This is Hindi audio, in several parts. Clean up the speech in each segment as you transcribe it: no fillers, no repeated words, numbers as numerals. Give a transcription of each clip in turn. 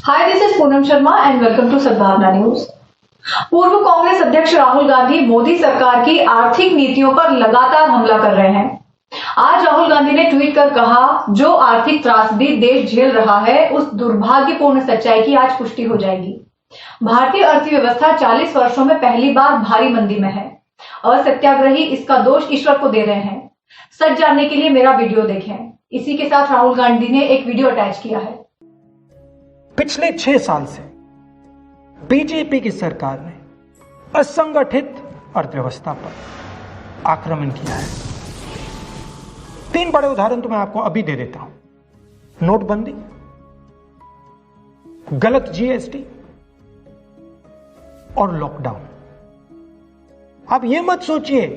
Hi, this is Poonam Sharma and welcome to सद्भावना न्यूज। पूर्व कांग्रेस अध्यक्ष राहुल गांधी मोदी सरकार की आर्थिक नीतियों पर लगातार हमला कर रहे हैं। आज राहुल गांधी ने ट्वीट कर कहा, जो आर्थिक त्रासदी देश झेल रहा है, उस दुर्भाग्यपूर्ण सच्चाई की आज पुष्टि हो जाएगी। भारतीय अर्थव्यवस्था 40 वर्षों में पहली बार भारी मंदी में है और सत्याग्रही इसका दोष ईश्वर को दे रहे हैं। सच जानने के लिए मेरा वीडियो देखें। इसी के साथ राहुल गांधी ने एक वीडियो अटैच किया है। पिछले 6 साल से बीजेपी की सरकार ने असंगठित अर्थव्यवस्था पर आक्रमण किया है। 3 बड़े उदाहरण तो मैं आपको अभी दे देता हूं। नोटबंदी, गलत जीएसटी और लॉकडाउन। आप यह मत सोचिए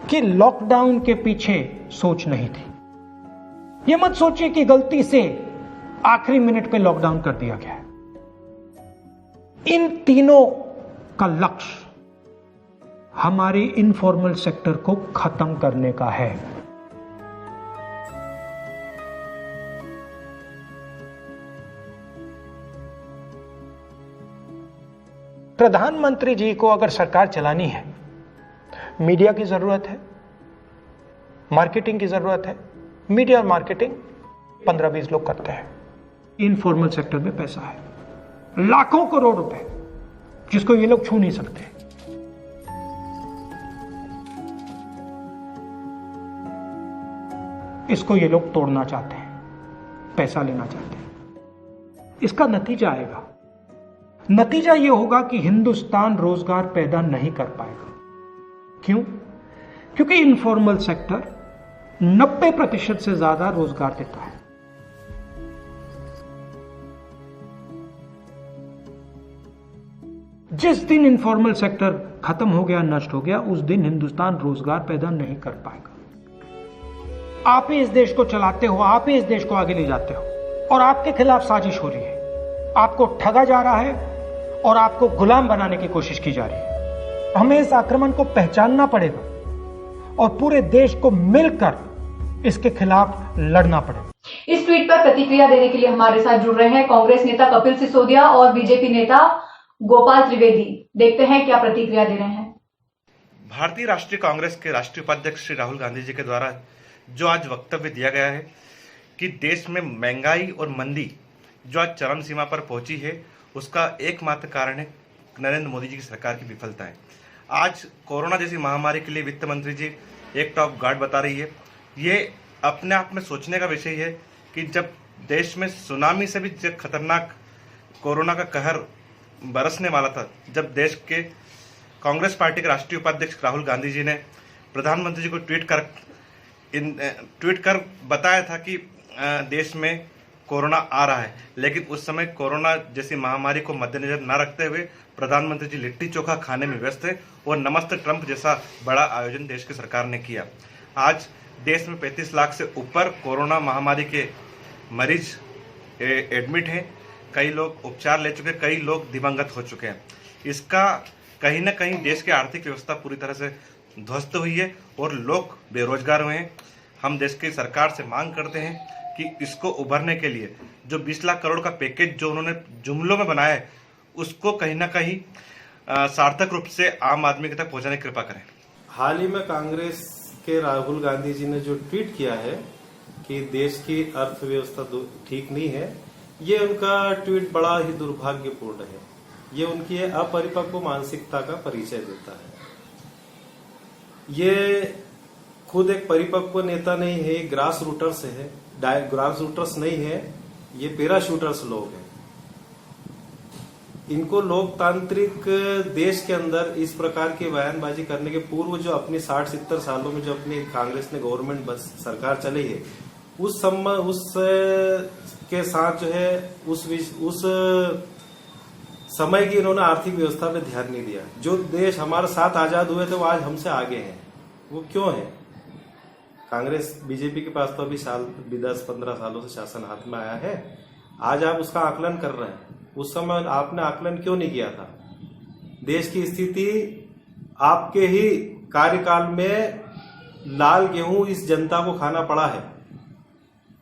कि लॉकडाउन के पीछे सोच नहीं थी। यह मत सोचिए कि गलती से आखिरी मिनट पे लॉकडाउन कर दिया गया है। इन तीनों का लक्ष्य हमारे इनफॉर्मल सेक्टर को खत्म करने का है। प्रधानमंत्री जी को अगर सरकार चलानी है, मीडिया की जरूरत है, मार्केटिंग की जरूरत है। मीडिया और मार्केटिंग 15-20 लोग करते हैं। इनफॉर्मल सेक्टर में पैसा है, लाखों करोड़ रुपए, जिसको ये लोग छू नहीं सकते। इसको ये लोग तोड़ना चाहते हैं, पैसा लेना चाहते हैं। इसका नतीजा आएगा। नतीजा ये होगा कि हिंदुस्तान रोजगार पैदा नहीं कर पाएगा। क्यों? क्योंकि इनफॉर्मल सेक्टर 90% से ज्यादा रोजगार देता है। जिस दिन इनफॉर्मल सेक्टर खत्म हो गया, नष्ट हो गया, उस दिन हिंदुस्तान रोजगार पैदा नहीं कर पाएगा। आप ही इस देश को चलाते हो, आप ही इस देश को आगे ले जाते हो और आपके खिलाफ साजिश हो रही है। आपको ठगा जा रहा है और आपको गुलाम बनाने की कोशिश की जा रही है। हमें इस आक्रमण को पहचानना पड़ेगा और पूरे देश को मिलकर इसके खिलाफ लड़ना पड़ेगा। इस ट्वीट पर प्रतिक्रिया देने के लिए हमारे साथ जुड़ रहे हैं कांग्रेस नेता कपिल सिसोदिया और बीजेपी नेता गोपाल त्रिवेदी। देखते हैं क्या प्रतिक्रिया दे रहे हैं। भारतीय राष्ट्रीय कांग्रेस के राष्ट्रीय उपाध्यक्ष श्री राहुल गांधी जी के द्वारा जो आज वक्तव्य दिया गया है कि देश में महंगाई और मंदी जो आज चरम सीमा पर पहुंची है, उसका एकमात्र कारण है नरेंद्र मोदी जी की सरकार की विफलताएं। आज कोरोना जैसी महामारी के लिए वित्त मंत्री जी एक टॉप गार्ड बता रही है। ये अपने आप में सोचने का विषय है कि जब देश में सुनामी से भी खतरनाक कोरोना का कहर बरसने वाला था, जब देश के कांग्रेस पार्टी के राष्ट्रीय उपाध्यक्ष राहुल गांधी जी ने प्रधानमंत्री जी को ट्वीट कर बताया था कि देश में कोरोना आ रहा है, लेकिन उस समय कोरोना जैसी महामारी को मद्देनजर न रखते हुए प्रधानमंत्री जी लिट्टी चोखा खाने में व्यस्त थे और नमस्ते ट्रंप जैसा बड़ा आयोजन देश की सरकार ने किया। आज देश में 35 लाख से ऊपर कोरोना महामारी के मरीज एडमिट हैं। कई लोग उपचार ले चुके, कई लोग दिवंगत हो चुके हैं। इसका कहीं ना कहीं देश की आर्थिक व्यवस्था पूरी तरह से ध्वस्त हुई है और लोग बेरोजगार हुए हैं। हम देश की सरकार से मांग करते हैं कि इसको उभरने के लिए जो 20 लाख करोड़ का पैकेज जो उन्होंने जुमलों में बनाया है, उसको कहीं ना कहीं सार्थक रूप से आम आदमी तक पहुंचाने की कृपा करें। हाल ही में कांग्रेस के राहुल गांधी जी ने जो ट्वीट किया है कि देश की अर्थव्यवस्था ठीक नहीं है, ये उनका ट्वीट बड़ा ही दुर्भाग्यपूर्ण है। ये उनकी अपरिपक्व मानसिकता का परिचय देता है। ये खुद एक परिपक्व नेता नहीं है, ग्रास रूटर्स है। ग्रास रूटर्स नहीं है, ये पैराशूटर्स लोग हैं। इनको लोकतांत्रिक देश के अंदर इस प्रकार की बयानबाजी करने के पूर्व जो अपनी 60-70 सालों में जो अपनी कांग्रेस ने गवर्नमेंट बस सरकार चली है, उस के साथ जो है उस समय की इन्होंने आर्थिक व्यवस्था पे ध्यान नहीं दिया। जो देश हमारे साथ आजाद हुए थे वो आज हमसे आगे हैं। वो क्यों है? कांग्रेस बीजेपी के पास तो अभी 10-15 सालों से शासन हाथ में आया है। आज आप उसका आकलन कर रहे हैं। उस समय आपने आकलन क्यों नहीं किया था? देश की स्थिति आपके ही कार्यकाल में लाल गेहूं इस जनता को खाना पड़ा है।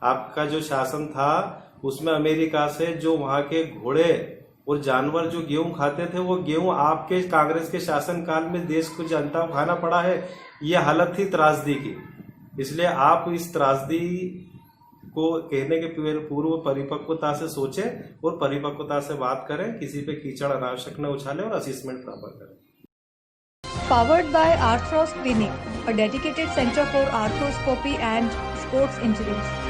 आपका जो शासन था उसमें अमेरिका से जो वहां के घोड़े और जानवर जो गेहूं खाते थे, वो गेहूं आपके कांग्रेस के शासनकाल में देश को जनता को खाना पड़ा है। ये हालत थी त्रासदी की। इसलिए आप इस त्रासदी को कहने के पूर्व परिपक्वता से सोचें और परिपक्वता से बात करें, किसी पे कीचड़ अनावश्यक न उछालें और असिस्मेंट प्रॉपर करें। Powered by Arthros Clinic, a dedicated center for arthroscopy and sports injuries.